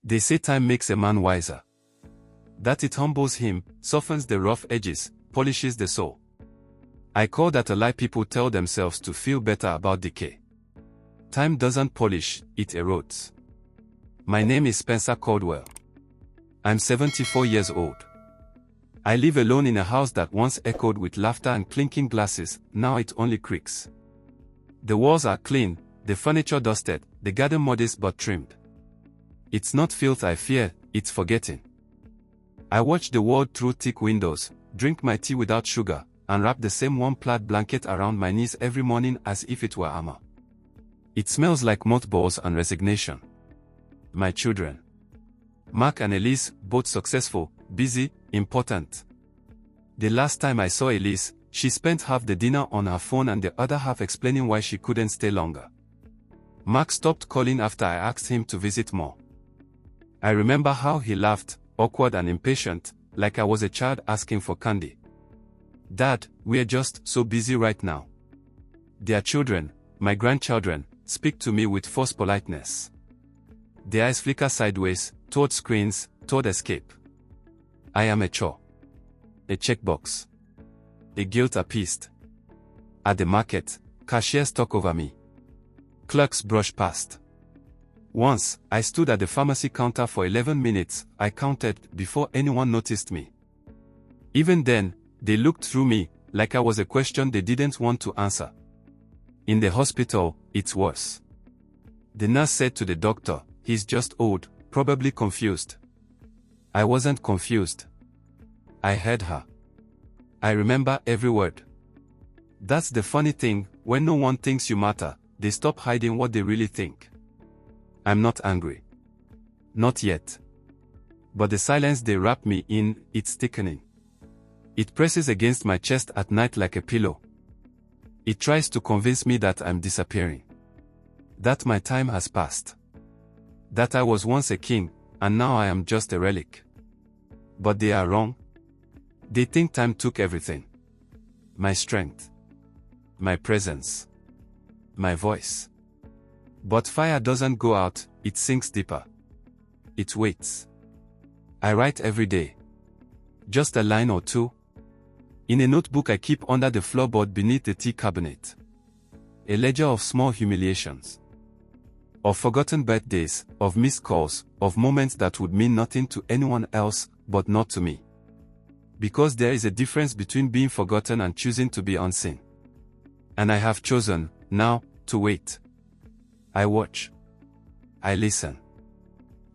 They say time makes a man wiser. That it humbles him, softens the rough edges, polishes the soul. I call that a lie people tell themselves to feel better about decay. Time doesn't polish, it erodes. My name is Spencer Caldwell. I'm 74 years old. I live alone in a house that once echoed with laughter and clinking glasses, now it only creaks. The walls are clean, the furniture dusted, the garden modest but trimmed. It's not filth I fear, it's forgetting. I watch the world through thick windows, drink my tea without sugar, and wrap the same warm plaid blanket around my knees every morning as if it were armor. It smells like mothballs and resignation. My children. Mark and Elise, both successful, busy, important. The last time I saw Elise, she spent half the dinner on her phone and the other half explaining why she couldn't stay longer. Mark stopped calling after I asked him to visit more. I remember how he laughed, awkward and impatient, like I was a child asking for candy. Dad, we're just so busy right now. Their children, my grandchildren, speak to me with forced politeness. Their eyes flicker sideways, toward screens, toward escape. I am a chore. A checkbox. A guilt appeased. At the market, cashiers talk over me. Clerks brush past. Once, I stood at the pharmacy counter for 11 minutes, I counted, before anyone noticed me. Even then, they looked through me, like I was a question they didn't want to answer. In the hospital, it's worse. The nurse said to the doctor, "He's just old, probably confused." I wasn't confused. I heard her. I remember every word. That's the funny thing, when no one thinks you matter, they stop hiding what they really think. I'm not angry. Not yet. But the silence they wrap me in, it's thickening. It presses against my chest at night like a pillow. It tries to convince me that I'm disappearing. That my time has passed. That I was once a king, and now I am just a relic. But they are wrong. They think time took everything. My strength. My presence. My voice. But fire doesn't go out, it sinks deeper. It waits. I write every day. Just a line or two. In a notebook I keep under the floorboard beneath the tea cabinet. A ledger of small humiliations. Of forgotten birthdays, of missed calls, of moments that would mean nothing to anyone else, but not to me. Because there is a difference between being forgotten and choosing to be unseen. And I have chosen, now, to wait. I watch. I listen.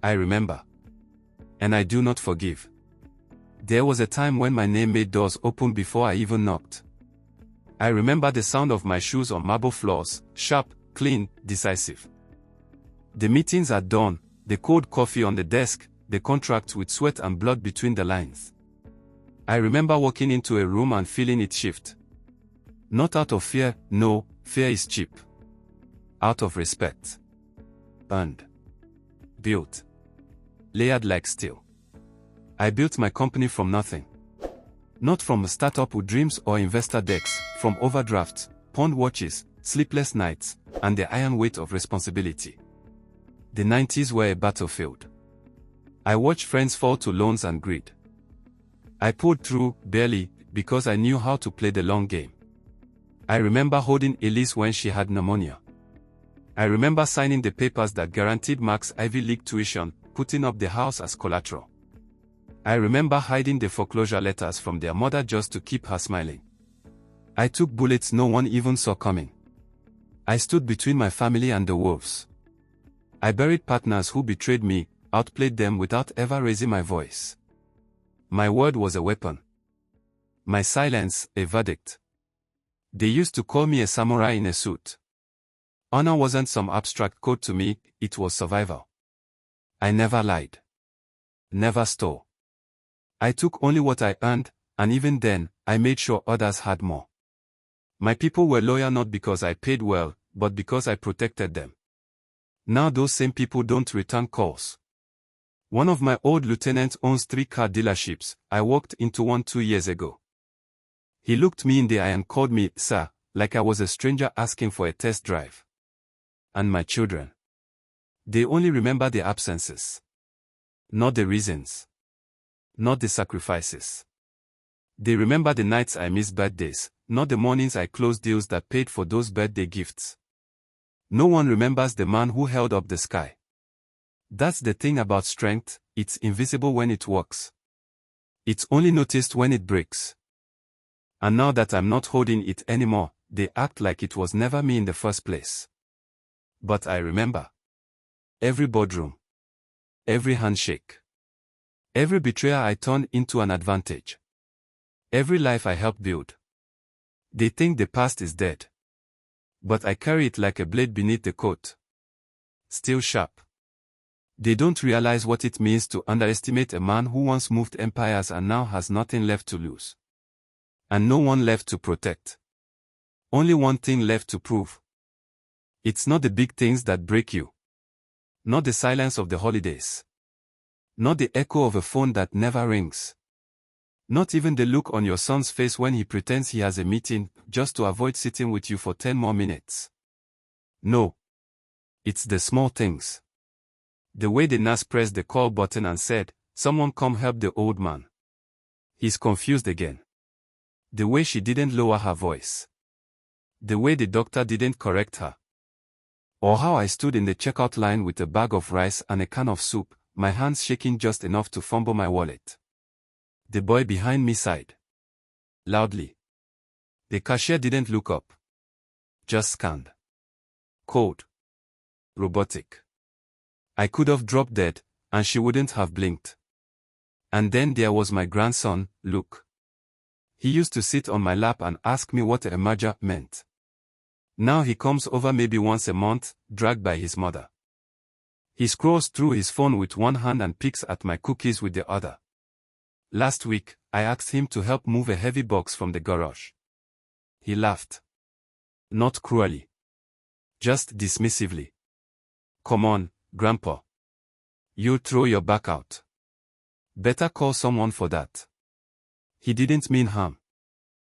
I remember. And I do not forgive. There was a time when my name made doors open before I even knocked. I remember the sound of my shoes on marble floors, sharp, clean, decisive. The meetings at dawn, the cold coffee on the desk, the contracts with sweat and blood between the lines. I remember walking into a room and feeling it shift. Not out of fear, no, fear is cheap. Out of respect. Earned. Built. Layered like steel. I built my company from nothing. Not from a startup with dreams or investor decks, from overdrafts, pawned watches, sleepless nights, and the iron weight of responsibility. The 90s were a battlefield. I watched friends fall to loans and greed. I pulled through, barely, because I knew how to play the long game. I remember holding Elise when she had pneumonia. I remember signing the papers that guaranteed Mark's Ivy League tuition, putting up the house as collateral. I remember hiding the foreclosure letters from their mother just to keep her smiling. I took bullets no one even saw coming. I stood between my family and the wolves. I buried partners who betrayed me, outplayed them without ever raising my voice. My word was a weapon. My silence, a verdict. They used to call me a samurai in a suit. Honor wasn't some abstract code to me, it was survival. I never lied. Never stole. I took only what I earned, and even then, I made sure others had more. My people were loyal not because I paid well, but because I protected them. Now those same people don't return calls. One of my old lieutenants owns 3 car dealerships. I walked into one 2 years ago. He looked me in the eye and called me, "Sir," like I was a stranger asking for a test drive. And my children. They only remember the absences. Not the reasons. Not the sacrifices. They remember the nights I missed birthdays, not the mornings I closed deals that paid for those birthday gifts. No one remembers the man who held up the sky. That's the thing about strength, it's invisible when it works. It's only noticed when it breaks. And now that I'm not holding it anymore, they act like it was never me in the first place. But I remember. Every boardroom. Every handshake. Every betrayal I turned into an advantage. Every life I helped build. They think the past is dead. But I carry it like a blade beneath the coat. Still sharp. They don't realize what it means to underestimate a man who once moved empires and now has nothing left to lose. And no one left to protect. Only one thing left to prove. It's not the big things that break you. Not the silence of the holidays. Not the echo of a phone that never rings. Not even the look on your son's face when he pretends he has a meeting, just to avoid sitting with you for 10 more minutes. No. It's the small things. The way the nurse pressed the call button and said, "Someone come help the old man." He's confused again. The way she didn't lower her voice. The way the doctor didn't correct her. Or how I stood in the checkout line with a bag of rice and a can of soup, my hands shaking just enough to fumble my wallet. The boy behind me sighed. Loudly. The cashier didn't look up. Just scanned. Cold. Robotic. I could have dropped dead, and she wouldn't have blinked. And then there was my grandson, Luke. He used to sit on my lap and ask me what a merger meant. Now he comes over maybe once a month, dragged by his mother. He scrolls through his phone with one hand and picks at my cookies with the other. Last week, I asked him to help move a heavy box from the garage. He laughed. Not cruelly. Just dismissively. "Come on, Grandpa. You'll throw your back out. Better call someone for that." He didn't mean harm.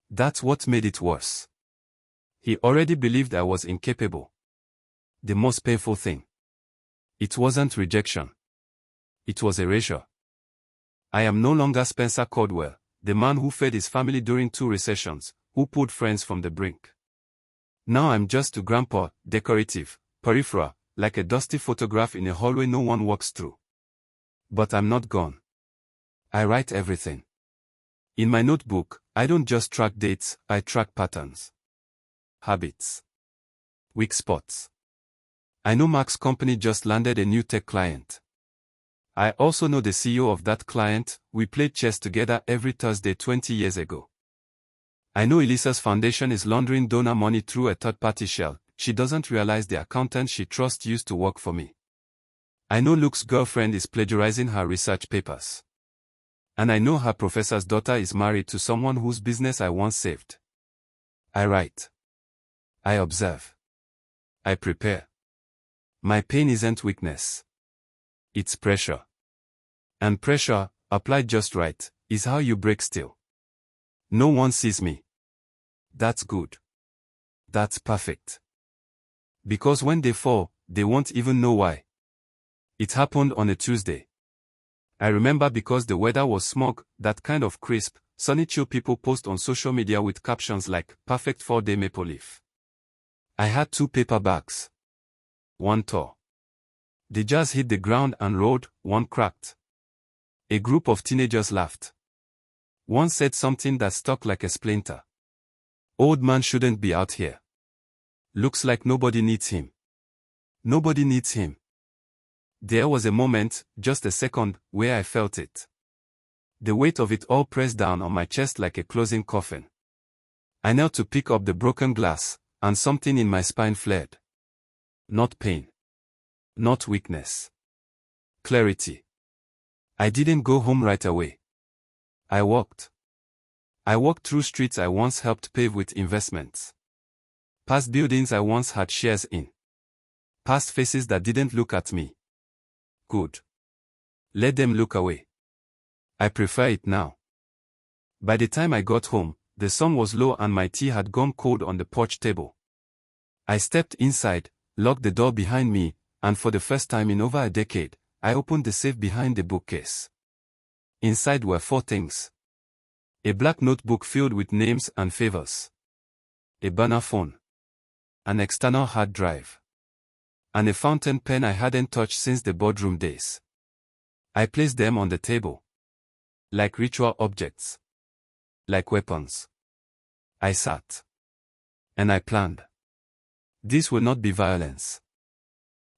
That's what made it worse. He already believed I was incapable. The most painful thing. It wasn't rejection. It was erasure. I am no longer Spencer Caldwell, the man who fed his family during 2 recessions, who pulled friends from the brink. Now I'm just to Grandpa, decorative, peripheral, like a dusty photograph in a hallway no one walks through. But I'm not gone. I write everything. In my notebook, I don't just track dates, I track patterns. Habits. Weak spots. I know Mark's company just landed a new tech client. I also know the CEO of that client. We played chess together every Thursday 20 years ago. I know Elisa's foundation is laundering donor money through a third-party shell. She doesn't realize the accountant she trusts used to work for me. I know Luke's girlfriend is plagiarizing her research papers. And I know her professor's daughter is married to someone whose business I once saved. I write. I observe. I prepare. My pain isn't weakness. It's pressure. And pressure, applied just right, is how you break still. No one sees me. That's good. That's perfect. Because when they fall, they won't even know why. It happened on a Tuesday. I remember because the weather was smog, that kind of crisp, sunny chill people post on social media with captions like, "Perfect 4-day maple leaf." I had 2 paper bags. One tore. The jars hit the ground and rolled, one cracked. A group of teenagers laughed. One said something that stuck like a splinter. "Old man shouldn't be out here. Looks like nobody needs him." Nobody needs him. There was a moment, just a second, where I felt it. The weight of it all pressed down on my chest like a closing coffin. I knelt to pick up the broken glass, and something in my spine flared. Not pain. Not weakness. Clarity. I didn't go home right away. I walked. I walked through streets I once helped pave with investments. Past buildings I once had shares in. Past faces that didn't look at me. Good. Let them look away. I prefer it now. By the time I got home, the sun was low and my tea had gone cold on the porch table. I stepped inside, locked the door behind me, and for the first time in over a decade, I opened the safe behind the bookcase. Inside were 4 things. A black notebook filled with names and favors. A burner phone. An external hard drive. And a fountain pen I hadn't touched since the boardroom days. I placed them on the table. Like ritual objects. Like weapons. I sat. And I planned. This will not be violence.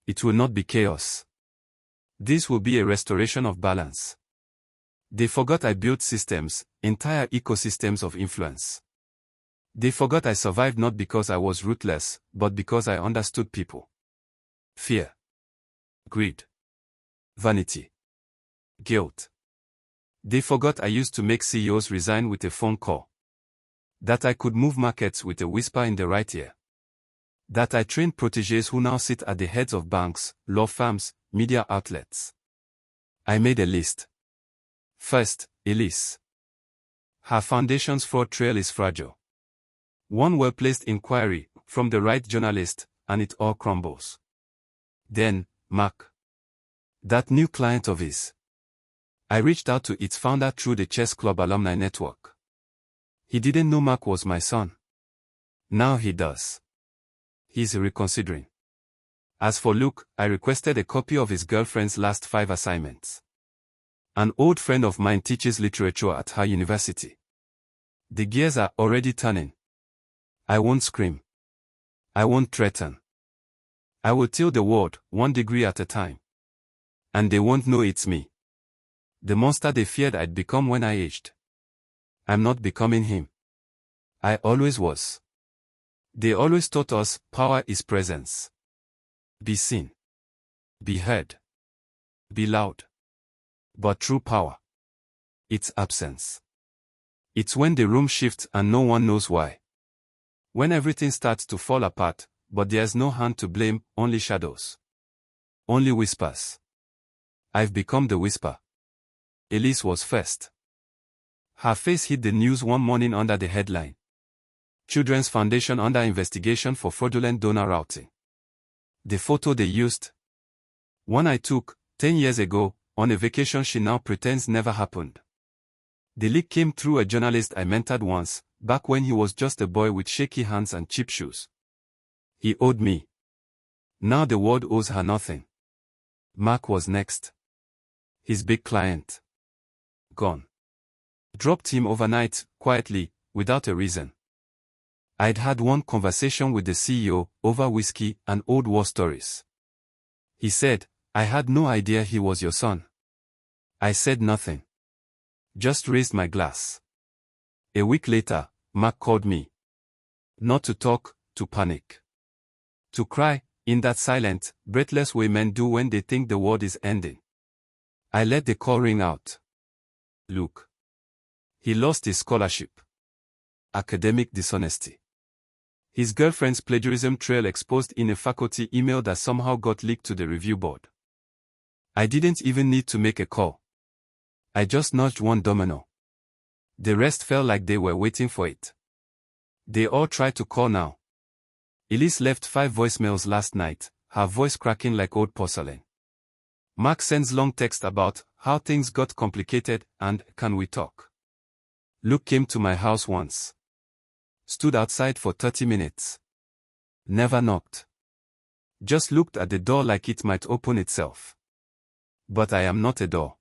It will not be chaos. This will be a restoration of balance. They forgot I built systems, entire ecosystems of influence. They forgot I survived not because I was ruthless, but because I understood people. Fear. Greed. Vanity. Guilt. They forgot I used to make CEOs resign with a phone call. That I could move markets with a whisper in the right ear. That I trained protégés who now sit at the heads of banks, law firms, media outlets. I made a list. First, Elise. Her foundation's fraud trail is fragile. One well-placed inquiry, from the right journalist, and it all crumbles. Then, Mark. That new client of his. I reached out to its founder through the chess club alumni network. He didn't know Mark was my son. Now he does. He's reconsidering. As for Luke, I requested a copy of his girlfriend's last 5 assignments. An old friend of mine teaches literature at her university. The gears are already turning. I won't scream. I won't threaten. I will till the world, 1 degree at a time. And they won't know it's me. The monster they feared I'd become when I aged. I'm not becoming him. I always was. They always taught us, power is presence. Be seen. Be heard. Be loud. But true power. It's absence. It's when the room shifts and no one knows why. When everything starts to fall apart, but there's no hand to blame, only shadows. Only whispers. I've become the whisper. Elise was first. Her face hit the news one morning under the headline. Children's Foundation under investigation for fraudulent donor routing. The photo they used. One I took, 10 years ago, on a vacation she now pretends never happened. The leak came through a journalist I mentored once, back when he was just a boy with shaky hands and cheap shoes. He owed me. Now the world owes her nothing. Mark was next. His big client. Gone. Dropped him overnight, quietly, without a reason. I'd had one conversation with the CEO, over whiskey and old war stories. He said, I had no idea he was your son. I said nothing. Just raised my glass. A week later, Mark called me. Not to talk, to panic. To cry, in that silent, breathless way men do when they think the world is ending. I let the call ring out. Look. He lost his scholarship. Academic dishonesty. His girlfriend's plagiarism trail exposed in a faculty email that somehow got leaked to the review board. I didn't even need to make a call. I just nudged one domino. The rest felt like they were waiting for it. They all tried to call now. Elise left 5 voicemails last night, her voice cracking like old porcelain. Mark sends long text about how things got complicated and can we talk. Luke came to my house once. Stood outside for 30 minutes. Never knocked. Just looked at the door like it might open itself. But I am not a door.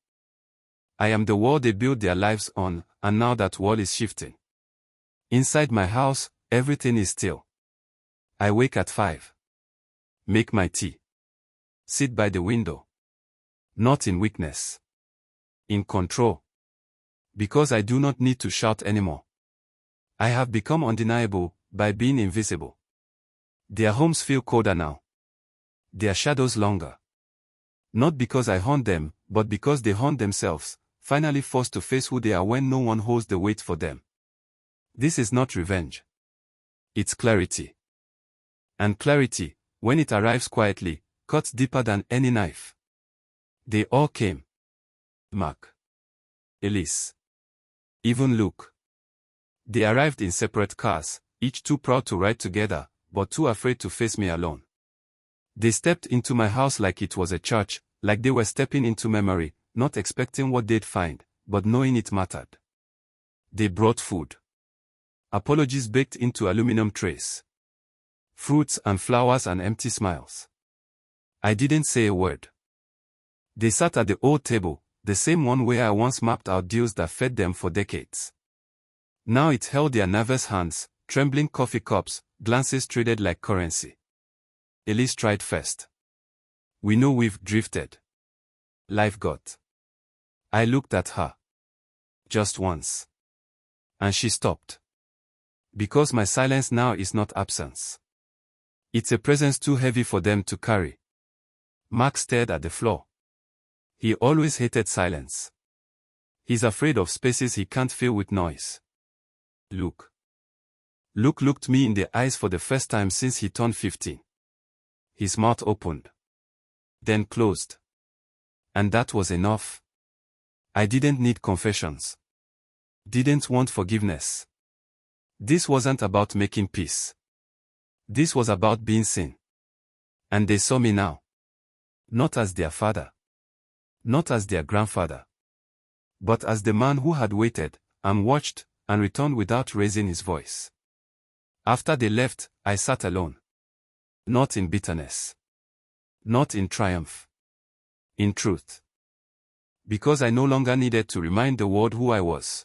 I am the wall they build their lives on, and now that wall is shifting. Inside my house, everything is still. I wake at 5. Make my tea. Sit by the window. Not in weakness. In control. Because I do not need to shout anymore. I have become undeniable by being invisible. Their homes feel colder now. Their shadows longer. Not because I haunt them, but because they haunt themselves, finally forced to face who they are when no one holds the weight for them. This is not revenge. It's clarity. And clarity, when it arrives quietly, cuts deeper than any knife. They all came. Mark. Elise. Even Luke. They arrived in separate cars, each too proud to ride together, but too afraid to face me alone. They stepped into my house like it was a church, Like they were stepping into memory, not expecting what they'd find, but knowing it mattered. They brought food. Apologies baked into aluminum trays. Fruits and flowers and empty smiles. I didn't say a word. They sat at the old table, the same one where I once mapped out deals that fed them for decades. Now it held their nervous hands, trembling coffee cups, glances traded like currency. Elise tried first. We know we've drifted. Life got. I looked at her. Just once. And she stopped. Because my silence now is not absence. It's a presence too heavy for them to carry. Mark stared at the floor. He always hated silence. He's afraid of spaces he can't fill with noise. Luke. Luke looked me in the eyes for the first time since he turned 15. His mouth opened. Then closed. And that was enough. I didn't need confessions. Didn't want forgiveness. This wasn't about making peace. This was about being seen. And they saw me now. Not as their father. Not as their grandfather. But as the man who had waited, and watched, and returned without raising his voice. After they left, I sat alone. Not in bitterness. Not in triumph. In truth. Because I no longer needed to remind the world who I was.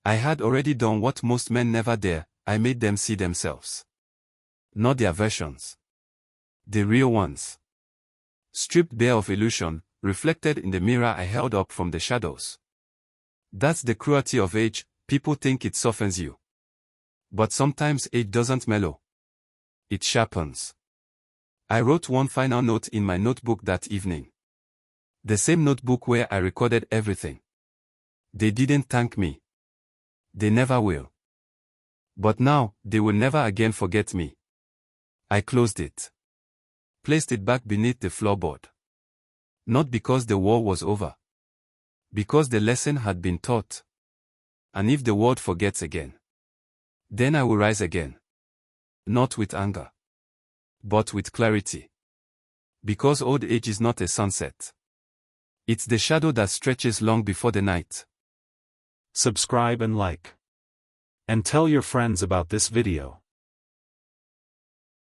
I had already done what most men never dare, I made them see themselves. Not their versions. The real ones. Stripped bare of illusion, reflected in the mirror I held up from the shadows. That's the cruelty of age, people think it softens you. But sometimes age doesn't mellow. It sharpens. I wrote one final note in my notebook that evening. The same notebook where I recorded everything. They didn't thank me. They never will. But now, they will never again forget me. I closed it. Placed it back beneath the floorboard. Not because the war was over. Because the lesson had been taught. And if the world forgets again, then I will rise again. Not with anger. But with clarity. Because old age is not a sunset. It's the shadow that stretches long before the night. Subscribe and like. And tell your friends about this video.